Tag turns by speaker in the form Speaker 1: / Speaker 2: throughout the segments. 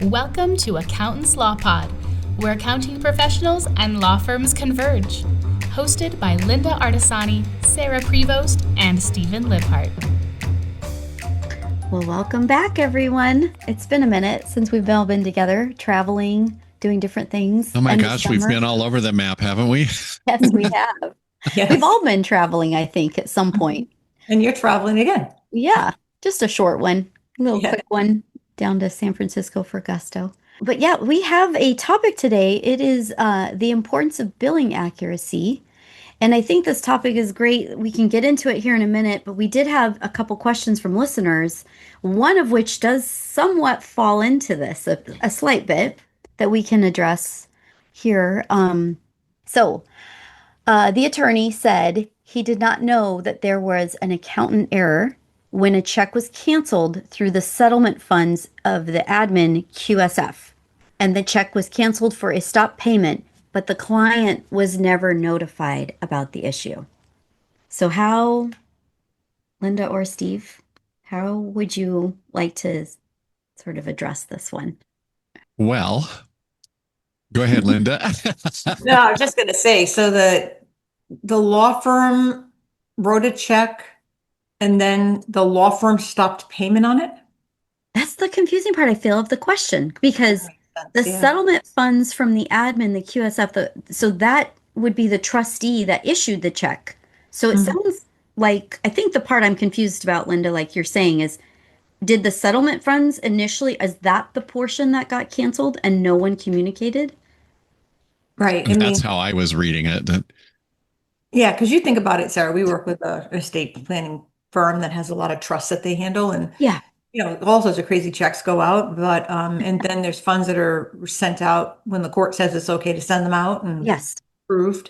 Speaker 1: Welcome to Accountants Law Pod, where accounting professionals and law firms converge. Hosted by Lynda Artesani, Sarah Prevost, and Steve Libhart.
Speaker 2: Well, welcome back, everyone. It's been a minute since we've all been together, traveling, doing different things.
Speaker 3: Oh my gosh, we've been all over the map, haven't we?
Speaker 2: Yes, we have.
Speaker 4: Yes.
Speaker 2: We've all been traveling, I think, at some point.
Speaker 4: And you're traveling again.
Speaker 2: Yeah, just a short one, a little quick one down to San Francisco for gusto. But yeah, we have a topic today. It is the importance of billing accuracy. And I think this topic is great. We can get into it here in a minute, but we did have a couple questions from listeners, one of which does somewhat fall into this, a slight bit that we can address here. The attorney said he did not know that there was an accountant error when a check was canceled through the settlement funds of the admin QSF, and the check was canceled for a stop payment, but the client was never notified about the issue. So how, Lynda or Steve, how would you like to sort of address this one?
Speaker 3: Well, go ahead, Lynda.
Speaker 4: No, I was just going to say, so the law firm wrote a check and then the law firm stopped payment on it?
Speaker 2: That's the confusing part, I feel, of the question, because the settlement funds from the admin, the QSF, so that would be the trustee that issued the check. So it sounds like, I think the part I'm confused about, Lynda, like you're saying, is did the settlement funds initially, is that the portion that got canceled and no one communicated?
Speaker 4: Right.
Speaker 3: That's how I was reading it.
Speaker 4: Yeah, because you think about it, Sarah, we work with an estate planning firm that has a lot of trusts that they handle. And
Speaker 2: yeah,
Speaker 4: all sorts of crazy checks go out, but and then there's funds that are sent out when the court says it's okay to send them out and
Speaker 2: yes,
Speaker 4: approved.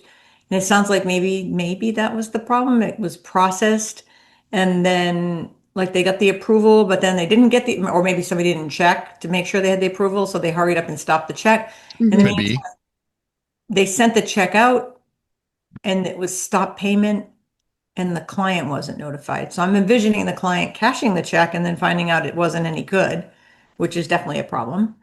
Speaker 4: And it sounds like maybe that was the problem. It was processed, and then like they got the approval, but then they didn't get or maybe somebody didn't check to make sure they had the approval, so they hurried up and stopped the check. And then they sent the check out, and it was stop payment. And the client wasn't notified. So I'm envisioning the client cashing the check and then finding out it wasn't any good, which is definitely a problem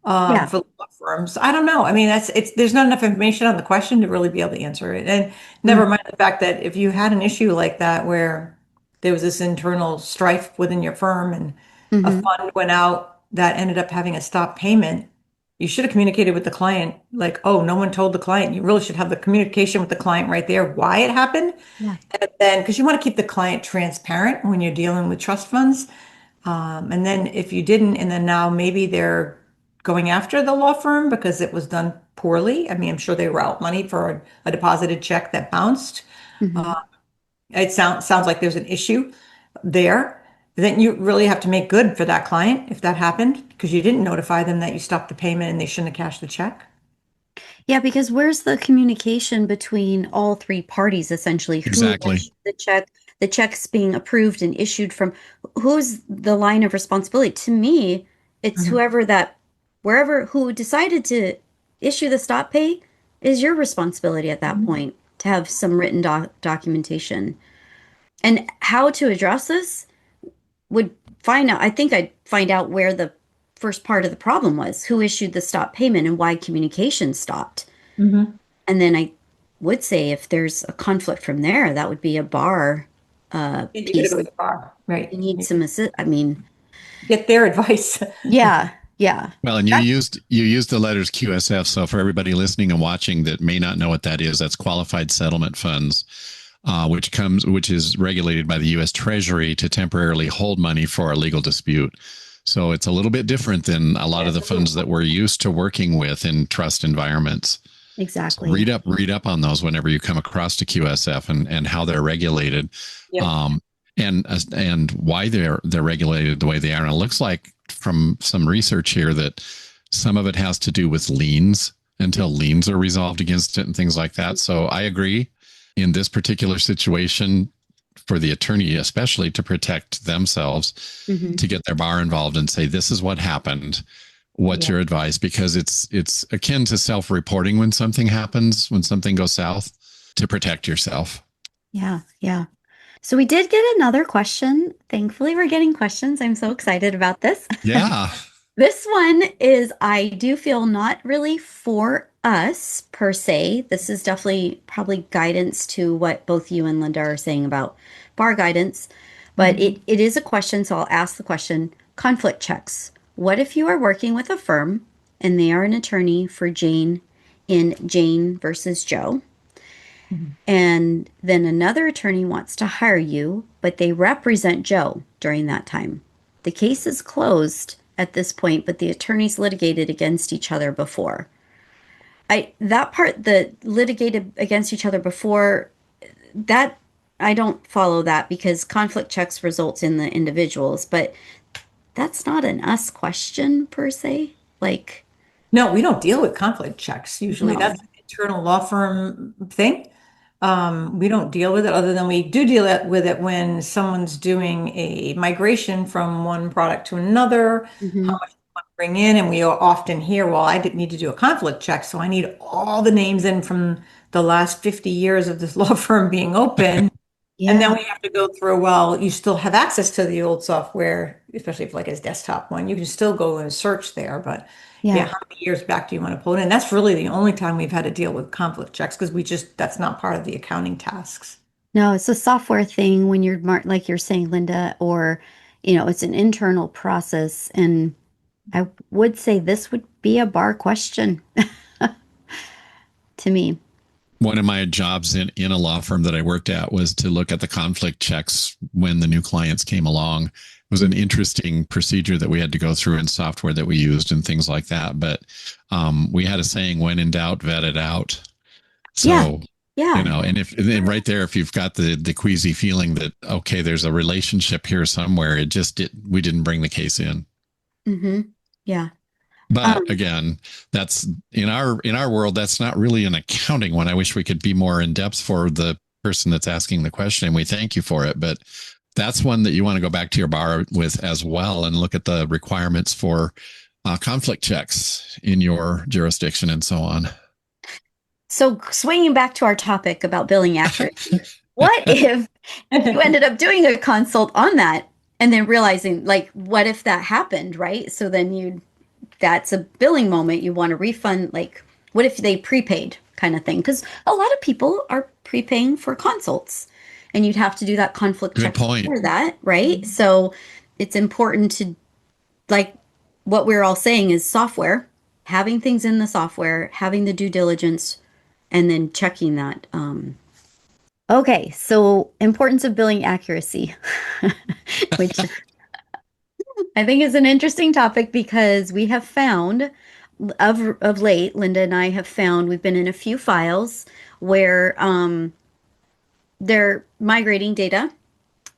Speaker 4: for law firms. I don't know. I mean, there's not enough information on the question to really be able to answer it. And never mind the fact that if you had an issue like that where there was this internal strife within your firm and a fund went out that ended up having a stop payment, you should have communicated with the client, like, oh, no one told the client. You really should have the communication with the client right there, why it happened. Yeah. And then, because you want to keep the client transparent when you're dealing with trust funds. And then if you didn't, and then now maybe they're going after the law firm because it was done poorly. I mean, I'm sure they were out money for a deposited check that bounced. It sounds like there's an issue there. Then you really have to make good for that client if that happened, because you didn't notify them that you stopped the payment and they shouldn't have cashed the check.
Speaker 2: Yeah, because where's the communication between all three parties, essentially?
Speaker 3: Exactly.
Speaker 2: Who issued the check's being approved and issued from, who's the line of responsibility? To me, it's who decided to issue the stop pay is your responsibility at that point to have some written documentation. And how to address this I think I'd find out where the first part of the problem was, who issued the stop payment and why communication stopped. And then I would say if there's a conflict from there, that would be a bar piece.
Speaker 4: Go to the bar, right?
Speaker 2: You need some assist. I mean,
Speaker 4: get their advice.
Speaker 2: Yeah.
Speaker 3: Well, and you used the letters QSF. So for everybody listening and watching that may not know what that is, that's Qualified Settlement Funds. Which is regulated by the U.S. Treasury to temporarily hold money for a legal dispute. So it's a little bit different than a lot of the funds that we're used to working with in trust environments.
Speaker 2: Exactly.
Speaker 3: So read up on those whenever you come across to QSF and how they're regulated, and why they're regulated the way they are. And it looks like from some research here that some of it has to do with liens until liens are resolved against it and things like that. So I agree. In this particular situation, for the attorney, especially to protect themselves, to get their bar involved and say, this is what happened. What's your advice? Because it's akin to self-reporting when something happens, when something goes south, to protect yourself.
Speaker 2: Yeah. So we did get another question. Thankfully, we're getting questions. I'm so excited about this.
Speaker 3: Yeah.
Speaker 2: This one is, I do feel, not really for us per se. This is definitely probably guidance to what both you and Lynda are saying about bar guidance, but it is a question, so I'll ask the question. Conflict checks. What if you are working with a firm and they are an attorney for Jane in Jane versus Joe? And then another attorney wants to hire you, but they represent Joe during that time. The case is closed at this point, but the attorneys litigated against each other before. That part, the litigated against each other before, that I don't follow that because conflict checks results in the individuals, but that's not an us question per se. Like,
Speaker 4: No, we don't deal with conflict checks. Usually
Speaker 2: no.
Speaker 4: that's an internal law firm thing. We don't deal with it other than we do deal with it when someone's doing a migration from one product to another, how
Speaker 2: Mhm.
Speaker 4: much they want to bring in. And we often hear, well, I didn't need to do a conflict check, so I need all the names in from the last 50 years of this law firm being open. And then
Speaker 2: Yeah.
Speaker 4: we have to go through, well, you still have access to the old software, especially if like it's desktop one, you can still go and search there. But yeah,
Speaker 2: Yeah.
Speaker 4: how many years back do you want to pull it in? That's really the only time we've had to deal with conflict checks because that's not part of the accounting tasks.
Speaker 2: No, it's a software thing when you're like you're saying, Linda, or it's an internal process. And I would say this would be a bar question to me.
Speaker 3: One of my jobs in a law firm that I worked at was to look at the conflict checks when the new clients came along. It was an interesting procedure that we had to go through in software that we used and things like that. But we had a saying, when in doubt, vet it out.
Speaker 2: Yeah.
Speaker 3: So,
Speaker 2: Yeah.
Speaker 3: and right there, if you've got the queasy feeling that, okay, there's a relationship here somewhere, we didn't bring the case in.
Speaker 2: Yeah.
Speaker 3: But again, that's in our world, that's not really an accounting one. I wish we could be more in depth for the person that's asking the question, and we thank you for it. But that's one that you want to go back to your bar with as well and look at the requirements for conflict checks in your jurisdiction and so on.
Speaker 2: So swinging back to our topic about billing accuracy, what if you ended up doing a consult on that and then realizing, like, what if that happened, right? So then that's a billing moment. You want to refund, like, what if they prepaid kind of thing? Because a lot of people are prepaying for consults and you'd have to do that conflict
Speaker 3: Good
Speaker 2: check
Speaker 3: point.
Speaker 2: for that, right? So it's important to, like, what we're all saying is software, having things in the software, having the due diligence, and then checking that. Okay, so importance of billing accuracy, which I think is an interesting topic because we have found of late, Lynda and I have found we've been in a few files where they're migrating data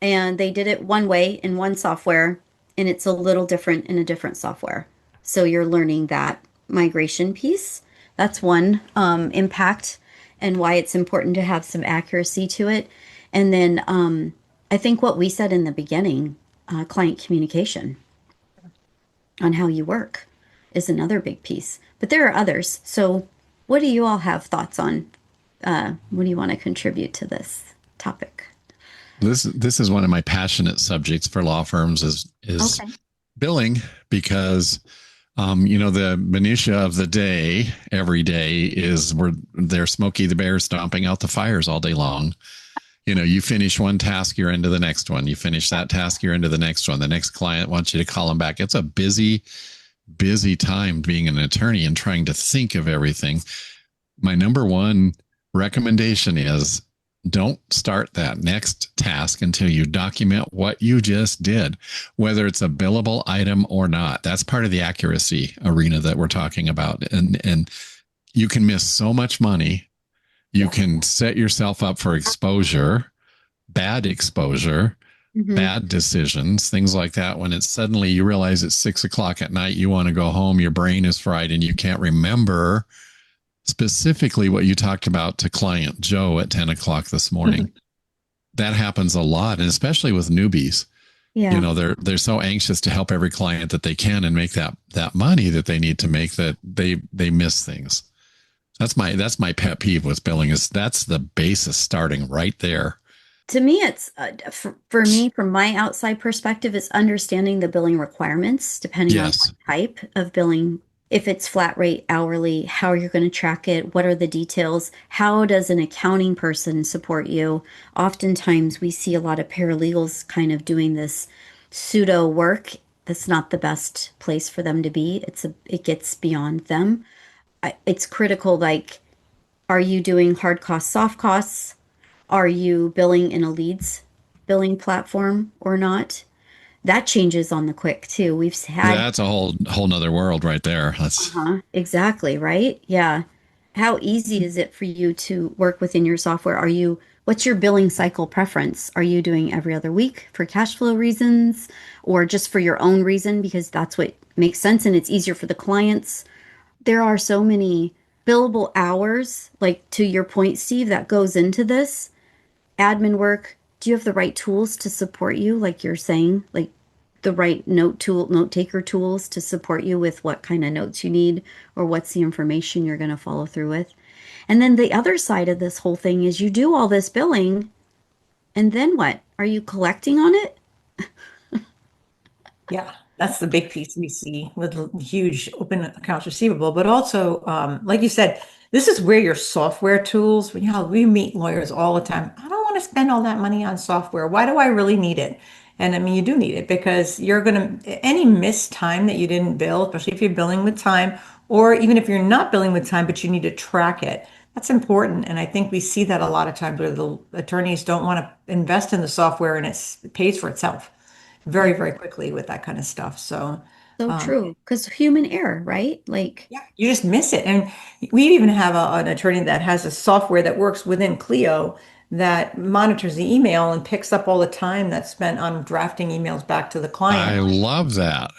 Speaker 2: and they did it one way in one software and it's a little different in a different software. So you're learning that migration piece. That's one impact and why it's important to have some accuracy to it. And then I think what we said in the beginning, client communication on how you work is another big piece. But there are others. So what do you all have thoughts on? What do you want to contribute to this topic?
Speaker 3: This is one of my passionate subjects for law firms is
Speaker 2: Okay.
Speaker 3: billing because the minutia of the day every day is they're Smokey the Bear stomping out the fires all day long. You finish one task, you're into the next one. You finish that task, you're into the next one. The next client wants you to call them back. It's a busy, busy time being an attorney and trying to think of everything. My number one recommendation is don't start that next task until you document what you just did, whether it's a billable item or not. That's part of the accuracy arena that we're talking about. And you can miss so much money. You can set yourself up for exposure, bad decisions, things like that. When it's suddenly you realize it's 6:00 at night, you want to go home, your brain is fried and you can't remember specifically what you talked about to client Joe at 10:00 this morning. That happens a lot. And especially with newbies, they're so anxious to help every client that they can and make that money that they need to make that they miss things. That's my pet peeve with billing is that's the basis starting right there.
Speaker 2: to me, it's for me, from my outside perspective, it's understanding the billing requirements depending on
Speaker 3: Yes.
Speaker 2: what type of billing. If it's flat rate, hourly, how you're going to track it, what are the details? How does an accounting person support you? Oftentimes, we see a lot of paralegals kind of doing this pseudo work. That's not the best place for them to be. It gets beyond them. It's critical, like, are you doing hard costs, soft costs? Are you billing in a leads billing platform or not? That changes on the quick too. We've had
Speaker 3: That's a whole nother world right there. That's
Speaker 2: exactly, right? Yeah. How easy is it for you to work within your software? What's your billing cycle preference? Are you doing every other week for cash flow reasons or just for your own reason because that's what makes sense and it's easier for the clients? There are so many billable hours, like to your point, Steve, that goes into this admin work. Do you have the right tools to support you? Like you're saying, like the right note taker tools to support you with what kind of notes you need or what's the information you're going to follow through with. And then the other side of this whole thing is you do all this billing and then what? Are you collecting on it?
Speaker 4: Yeah, that's the big piece we see with huge open accounts receivable. But also, like you said, this is where your software tools, you know, we meet lawyers all the time. I don't want to spend all that money on software. Why do I really need it? And I mean, you do need it because you're going to, any missed time that you didn't bill, especially if you're billing with time, or even if you're not billing with time, but you need to track it. That's important. And I think we see that a lot of times where the attorneys don't want to invest in the software and it pays for itself very, very quickly with that kind of stuff. So,
Speaker 2: So true, because human error, right? Like,
Speaker 4: yeah, you just miss it. And we even have an attorney that has a software that works within Clio that monitors the email and picks up all the time that's spent on drafting emails back to the
Speaker 3: I
Speaker 4: client.
Speaker 3: love that.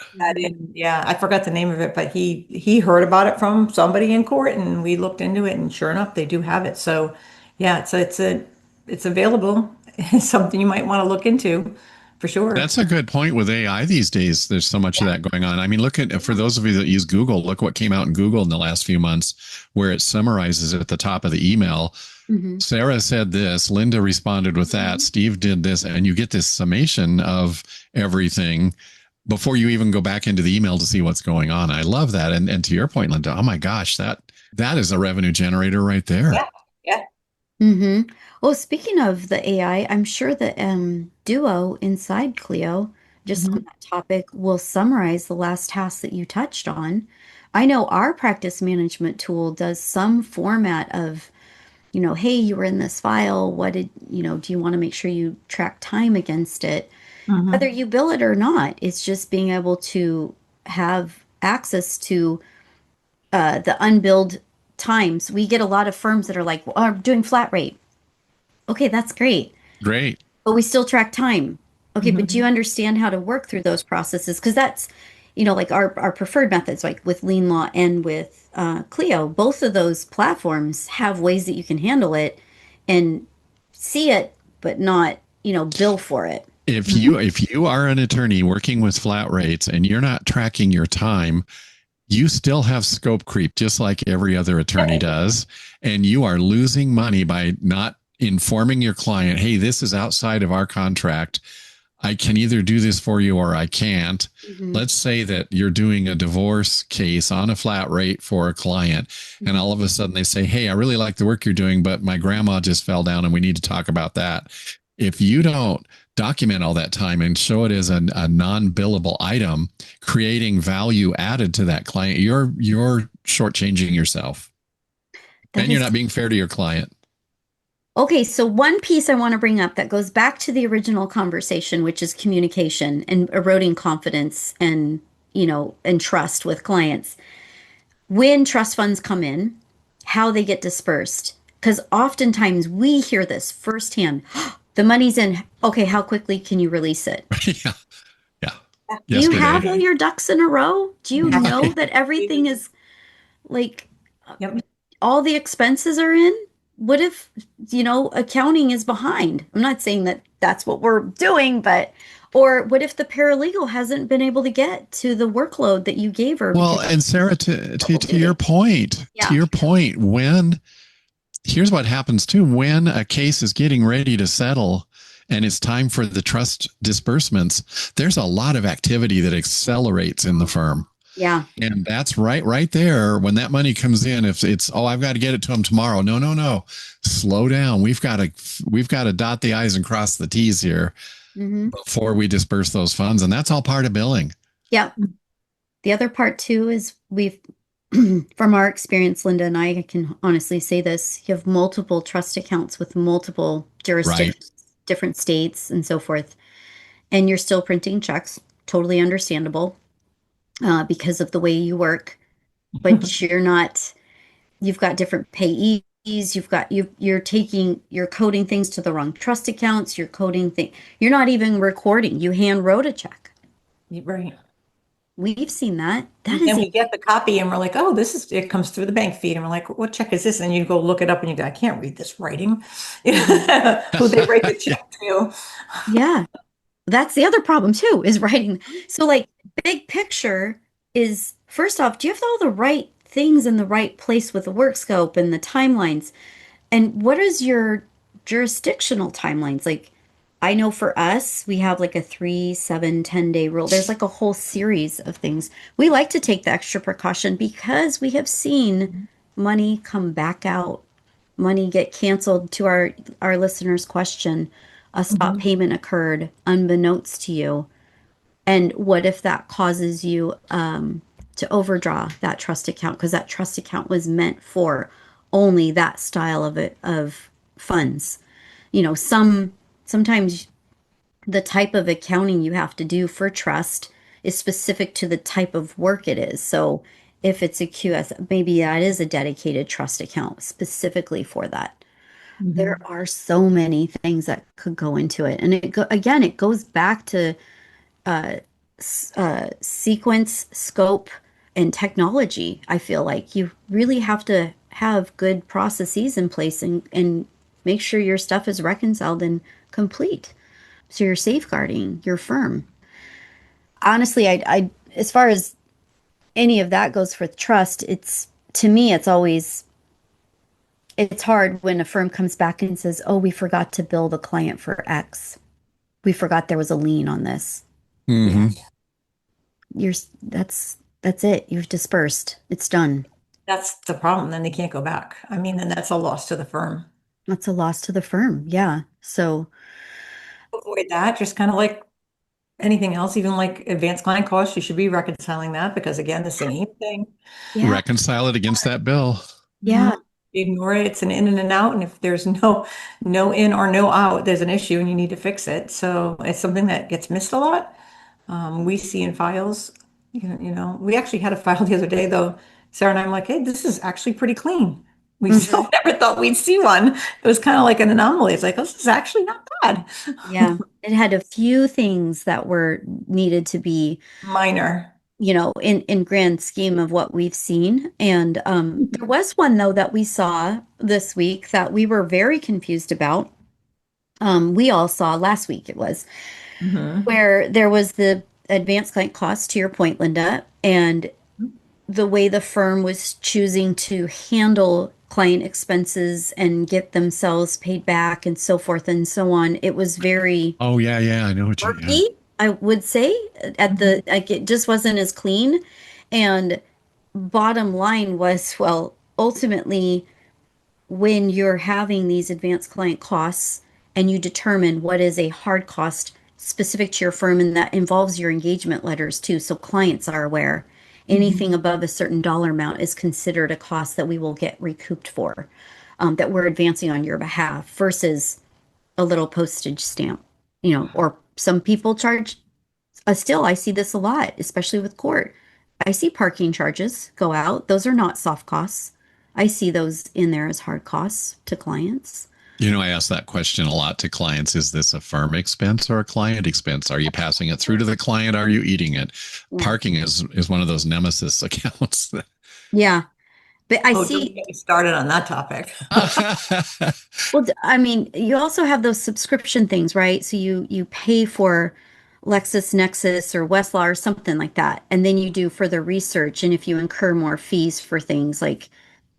Speaker 4: Yeah, I forgot the name of it, but he heard about it from somebody in court, and we looked into it, and sure enough, they do have it. So, yeah, it's available. It's something you might want to look into for sure.
Speaker 3: That's a good point with AI these days. There's so much of that going on. I mean, look at, for those of you that use Google, look what came out in Google in the last few months, where it summarizes at the top of the email. Sarah said this, Linda responded with that, Steve did this, and you get this summation of everything before you even go back into the email to see what's going on. I love that. And to your point, Linda, oh my gosh, that is a revenue generator right there.
Speaker 4: Yeah, yeah.
Speaker 2: Well, speaking of the AI, I'm sure that Duo inside Clio, just on that topic, will summarize the last task that you touched on. I know our practice management tool does some format of, you know, hey, you were in this file. What did, you know, do you want to make sure you track time against it? Whether you bill it or not, it's just being able to have access to the unbilled times. We get a lot of firms that are like, well, I'm doing flat rate. Okay, that's great.
Speaker 3: Great.
Speaker 2: But we still track time. Okay, but do you understand how to work through those processes? Because that's, you know, like our preferred methods, like with Lean Law and with Clio, both of those platforms have ways that you can handle it and see it, but not, you know, bill for it.
Speaker 3: If you are an attorney working with flat rates and you're not tracking your time, you still have scope creep, just like every other attorney does. And you are losing money by not informing your client, hey, this is outside of our contract. I can either do this for you or I can't. Let's say that you're doing a divorce case on a flat rate for a client, and all of a sudden they say, hey, I really like the work you're doing, but my grandma just fell down and we need to talk about that. If you don't document all that time and show it as a non-billable item, creating value added to that client, you're shortchanging yourself. And you're not being fair to your client.
Speaker 2: Okay, so one piece I want to bring up that goes back to the original conversation, which is communication and eroding confidence and, you know, and trust with clients. When trust funds come in, how they get dispersed. Because oftentimes we hear this firsthand. The money's in. Okay, how quickly can you release it?
Speaker 3: Yeah.
Speaker 2: Do you have all your ducks in a row? Do you know that everything is like all the expenses are in? What if, you know, accounting is behind? I'm not saying that that's what we're doing, but, or what if the paralegal hasn't been able to get to the workload that you gave her?
Speaker 3: Well, and Sarah, to your point, here's what happens too. When a case is getting ready to settle, and it's time for the trust disbursements, there's a lot of activity that accelerates in the firm.
Speaker 2: Yeah.
Speaker 3: And that's right there. When that money comes in, if it's, oh, I've got to get it to them tomorrow. No. Slow down. We've got to dot the I's and cross the T's here before we disperse those funds. And that's all part of billing.
Speaker 2: Yeah. The other part too is from our experience, Lynda and I can honestly say this, you have multiple trust accounts with multiple jurisdictions, different states and so forth. And you're still printing checks, totally understandable because of the way you work, but you've got different payees, you're coding things to the wrong trust accounts, you're not even recording, you hand wrote a check.
Speaker 4: Right.
Speaker 2: We've seen that.
Speaker 4: And we get the copy and we're like, oh, it comes through the bank feed. And we're like, what check is this? And you go look it up and you go, I can't read this writing. Who they write the check to.
Speaker 2: Yeah. That's the other problem too, is writing. So like big picture is, first off, do you have all the right things in the right place with the work scope and the timelines? And what is your jurisdictional timelines? Like, I know for us, we have like a 3, 7, 10-day rule. There's like a whole series of things. We like to take the extra precaution because we have seen money come back out, money get canceled. To our listeners' question, a stop payment occurred unbeknownst to you. And what if that causes you to overdraw that trust account because that trust account was meant for only that style of funds? Sometimes the type of accounting you have to do for trust is specific to the type of work it is. So if it's a QS, maybe that is a dedicated trust account specifically for that. There are so many things that could go into it. And it goes back to sequence, scope, and technology. I feel like you really have to have good processes in place and make sure your stuff is reconciled and complete. So you're safeguarding your firm. Honestly, I as far as any of that goes for trust, to me, it's hard when a firm comes back and says, oh, we forgot to bill the client for X. We forgot there was a lien on this. That's it. You've dispersed. It's done.
Speaker 4: That's the problem. Then they can't go back. I mean, then that's a loss to the firm.
Speaker 2: That's a loss to the firm. Yeah. So
Speaker 4: avoid that. Just kind of like anything else, even like advanced client costs, you should be reconciling that because again, the same thing.
Speaker 2: Yeah.
Speaker 3: Reconcile it against that bill.
Speaker 2: Yeah.
Speaker 4: Ignore it. It's an in and an out. And if there's no in or no out, there's an issue and you need to fix it. So it's something that gets missed a lot. We see in files, we actually had a file the other day though. Sarah and I'm like, hey, this is actually pretty clean. We still never thought we'd see one. It was kind of like an anomaly. It's like, oh, this is actually not bad.
Speaker 2: Yeah. It had a few things that were needed to be
Speaker 4: minor,
Speaker 2: in grand scheme of what we've seen. And there was one though that we saw this week that we were very confused about. We all saw last week it was where there was the advanced client costs, to your point, Lynda, and the way the firm was choosing to handle client expenses and get themselves paid back and so forth and so on. It was very
Speaker 3: I know what you mean.
Speaker 2: I would say it just wasn't as clean. And bottom line was, well, ultimately, when you're having these advanced client costs and you determine what is a hard cost specific to your firm, and that involves your engagement letters too, so clients are aware. Anything above a certain dollar amount is considered a cost that we will get recouped for, that we're advancing on your behalf versus a little postage stamp, or some people charge. Still, I see this a lot, especially with court. I see parking charges go out. Those are not soft costs. I see those in there as hard costs to clients.
Speaker 3: I ask that question a lot to clients. Is this a firm expense or a client expense? Are you passing it through to the client? Are you eating it? Yeah. Parking is one of those nemesis accounts.
Speaker 2: Yeah. But I see.
Speaker 4: Don't get me started on that topic.
Speaker 2: Well, I mean, you also have those subscription things, right? So you pay for LexisNexis or Westlaw or something like that. And then you do further research. And if you incur more fees for things like,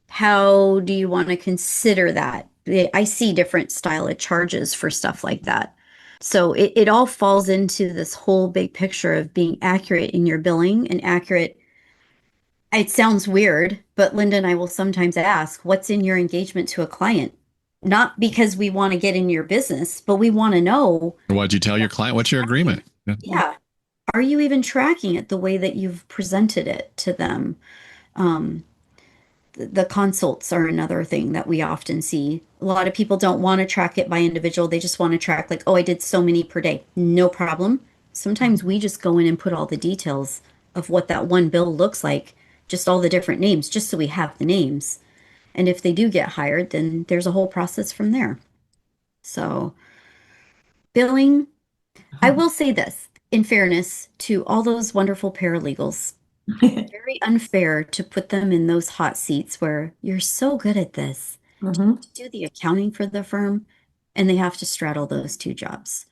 Speaker 2: how do you want to consider that? I see different style of charges for stuff like that. So it all falls into this whole big picture of being accurate in your billing and accurate. It sounds weird, but Lynda and I will sometimes ask, what's in your engagement to a client? Not because we want to get in your business, but we want to know,
Speaker 3: What'd you tell your client? What's your agreement?
Speaker 2: yeah, are you even tracking it the way that you've presented it to them? Um, the consults are another thing that we often see. A lot of people don't want to track it by individual. They just want to track like, oh, I did so many per day. No problem. Sometimes we just go in and put all the details of what that one bill looks like, just all the different names, just so we have the names. And if they do get hired, then there's a whole process from there. So billing, I will say this in fairness to all those wonderful paralegals, very unfair to put them in those hot seats where you're so good at this,
Speaker 4: Mhm.
Speaker 2: to do the accounting for the firm, and they have to straddle those two jobs.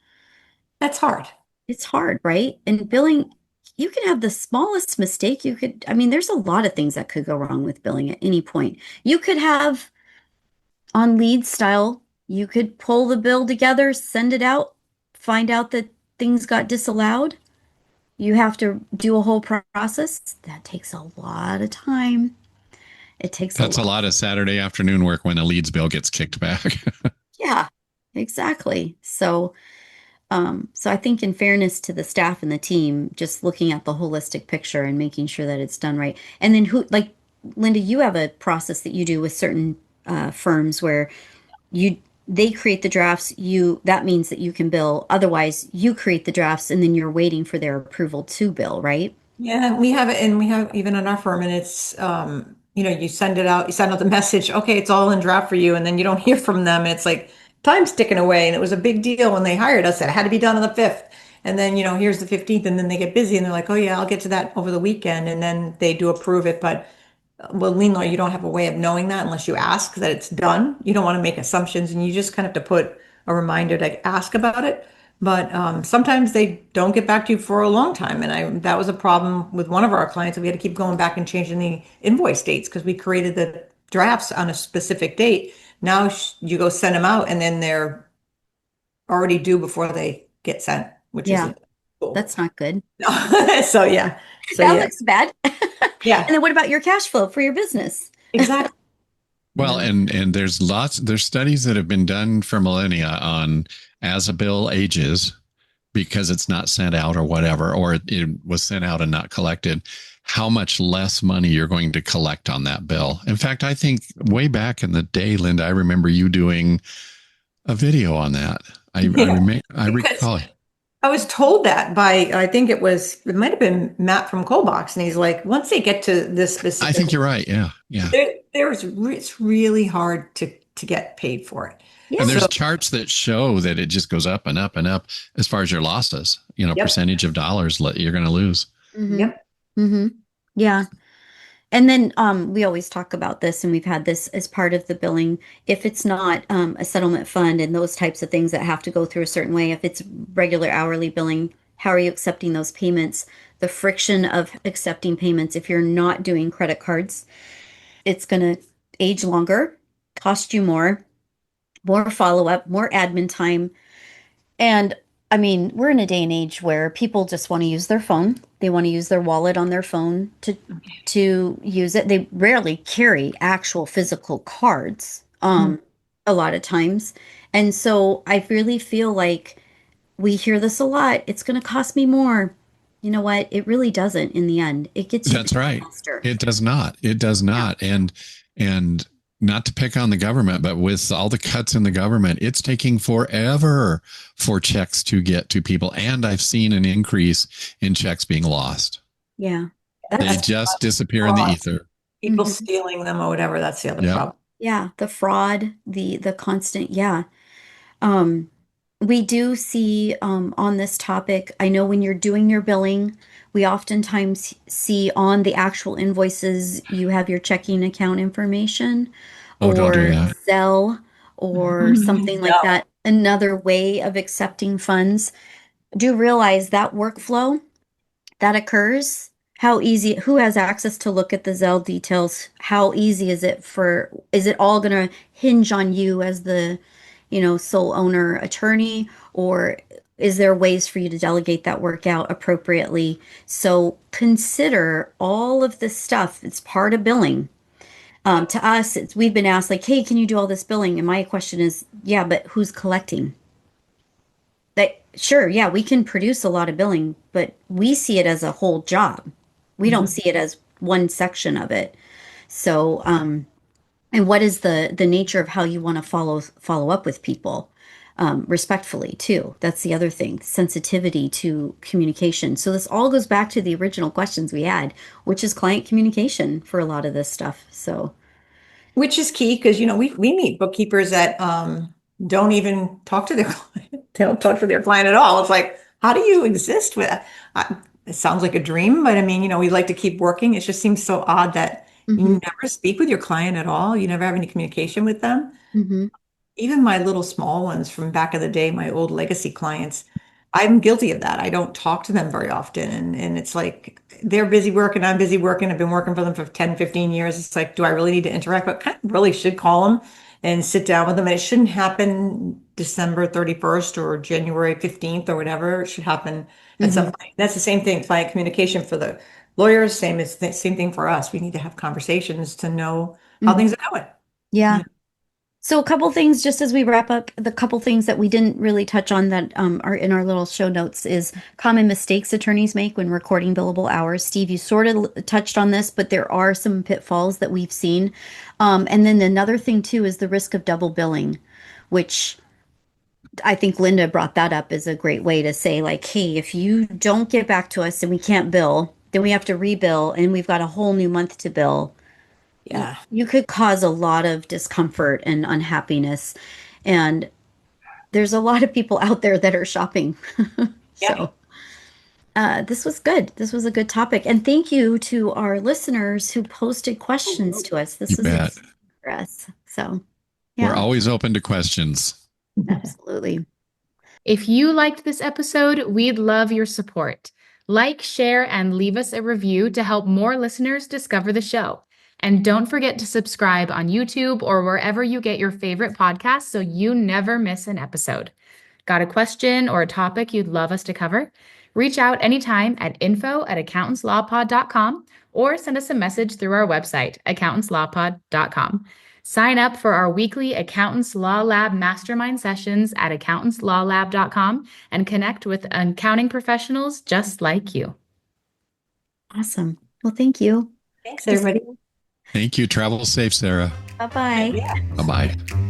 Speaker 4: That's hard.
Speaker 2: It's hard, right? And billing, you can have the smallest mistake. You could, I mean, there's a lot of things that could go wrong with billing at any point. You could have on lead style, you could pull the bill together, send it out, find out that things got disallowed. You have to do a whole process. That takes a lot of time. It takes
Speaker 3: That's a lot of Saturday afternoon work when a leads bill gets kicked back.
Speaker 2: Yeah, exactly. So, so I think in fairness to the staff and the team, just looking at the holistic picture and making sure that it's done right. And then who, like Lynda, you have a process that you do with certain firms where they create the drafts, that means that you can bill. Otherwise, you create the drafts and then you're waiting for their approval to bill, right?
Speaker 4: Yeah, we have it, and we have even in our firm, and it's you send it out, you send out the message, okay, it's all in draft for you, and then you don't hear from them, and it's like time's ticking away, and it was a big deal when they hired us. It had to be done on the 5th, and then here's the 15th, and then they get busy, and they're like, oh yeah, I'll get to that over the weekend, and then they do approve it, but well, lien law, you don't have a way of knowing that unless you ask that it's done. You don't want to make assumptions, and you just kind of have to put a reminder to ask about it. But sometimes they don't get back to you for a long time, and that was a problem with one of our clients. We had to keep going back and changing the invoice dates because we created the drafts on a specific date. Now you go send them out, and then they're already due before they get sent, which
Speaker 2: Yeah,
Speaker 4: isn't cool.
Speaker 2: that's not good.
Speaker 4: So yeah,
Speaker 2: That looks bad.
Speaker 4: yeah,
Speaker 2: And then what about your cash flow for your business?
Speaker 4: exactly.
Speaker 3: Well, and there's studies that have been done for millennia on as a bill ages because it's not sent out or whatever, or it was sent out and not collected, how much less money you're going to collect on that bill. In fact, I think way back in the day, Lynda, I remember you doing a video on that. I recall.
Speaker 4: I was told that by, I think it might have been Matt from Colbox, and he's like, once they get to this specific,
Speaker 3: I think you're right. Yeah, yeah.
Speaker 4: It's really hard to get paid for it.
Speaker 2: Yeah.
Speaker 3: And there's charts that show that it just goes up and up and up as far as your losses,
Speaker 4: Yep.
Speaker 3: percentage of dollars you're going to lose.
Speaker 2: Mhm.
Speaker 4: Yep.
Speaker 2: Yeah. And then we always talk about this, and we've had this as part of the billing. If it's not a settlement fund and those types of things that have to go through a certain way, if it's regular hourly billing, how are you accepting those payments? The friction of accepting payments, if you're not doing credit cards, it's going to age longer, cost you more follow-up, more admin time. And I mean, we're in a day and age where people just want to use their phone. They want to use their wallet on their phone to use it. They rarely carry actual physical cards, a lot of times. And so I really feel like we hear this a lot. It's going to cost me more. You know what? It really doesn't in the end. It gets you
Speaker 3: That's right.
Speaker 2: faster.
Speaker 3: It does not. It does not. And not to pick on the government, but with all the cuts in the government, it's taking forever for checks to get to people. And I've seen an increase in checks being lost.
Speaker 2: Yeah.
Speaker 3: They just disappear in the ether.
Speaker 4: People stealing them or whatever. That's the other problem.
Speaker 2: Yeah, the fraud, the constant, yeah. We do see on this topic, I know when you're doing your billing, we oftentimes see on the actual invoices, you have your checking account information
Speaker 3: Oh,
Speaker 2: or
Speaker 3: don't do that.
Speaker 2: Zelle or something like that. Another way of accepting funds. Do realize that workflow that occurs, who has access to look at the Zelle details? How easy is it is it all going to hinge on you as the sole owner attorney, or is there ways for you to delegate that work out appropriately? So consider all of this stuff. It's part of billing. To us, we've been asked like, hey, can you do all this billing? And my question is, yeah, but who's collecting? That sure, yeah, we can produce a lot of billing, but we see it as a whole job. We don't see it as one section of it. So, and what is the nature of how you want to follow up with people? Respectfully too. That's the other thing, sensitivity to communication. So this all goes back to the original questions we had, which is client communication for a lot of this stuff. So,
Speaker 4: which is key because we meet bookkeepers that don't even talk to their client. They don't talk to their client at all. It's like, how do you exist with that? It sounds like a dream, but I mean, we like to keep working. It just seems so odd that you never speak with your client at all. You never have any communication with them. Even my little small ones from back in the day, my old legacy clients, I'm guilty of that. I don't talk to them very often. And it's like they're busy working, I'm busy working. I've been working for them for 10, 15 years. It's like, do I really need to interact? But kind of really should call them and sit down with them. And it shouldn't happen December 31st or January 15th or whatever. It should happen at some point. That's the same thing, client communication for the lawyers, same thing for us. We need to have conversations to know how things are going.
Speaker 2: Yeah. So a couple things, just as we wrap up, the couple things that we didn't really touch on that are in our little show notes is common mistakes attorneys make when recording billable hours. Steve, you sort of touched on this, but there are some pitfalls that we've seen. And then another thing too is the risk of double billing, which I think Lynda brought that up as a great way to say like, hey, if you don't get back to us and we can't bill, then we have to rebill and we've got a whole new month to bill.
Speaker 4: Yeah.
Speaker 2: You could cause a lot of discomfort and unhappiness. And there's a lot of people out there that are shopping. So this was good. This was a good topic. And thank you to our listeners who posted questions to us. This was exciting for us. So
Speaker 3: we're always open to questions.
Speaker 2: Absolutely.
Speaker 1: If you liked this episode, we'd love your support. Like, share, and leave us a review to help more listeners discover the show. And don't forget to subscribe on YouTube or wherever you get your favorite podcasts so you never miss an episode. Got a question or a topic you'd love us to cover? Reach out anytime at info@accountantslawpod.com or send us a message through our website, accountantslawpod.com. Sign up for our weekly Accountants Law Lab mastermind sessions at accountantslawlab.com and connect with accounting professionals just like you.
Speaker 2: Awesome. Well, thank you.
Speaker 4: Thanks, everybody.
Speaker 3: Thank you. Travel safe, Sarah.
Speaker 2: Bye-bye.
Speaker 3: Bye-bye.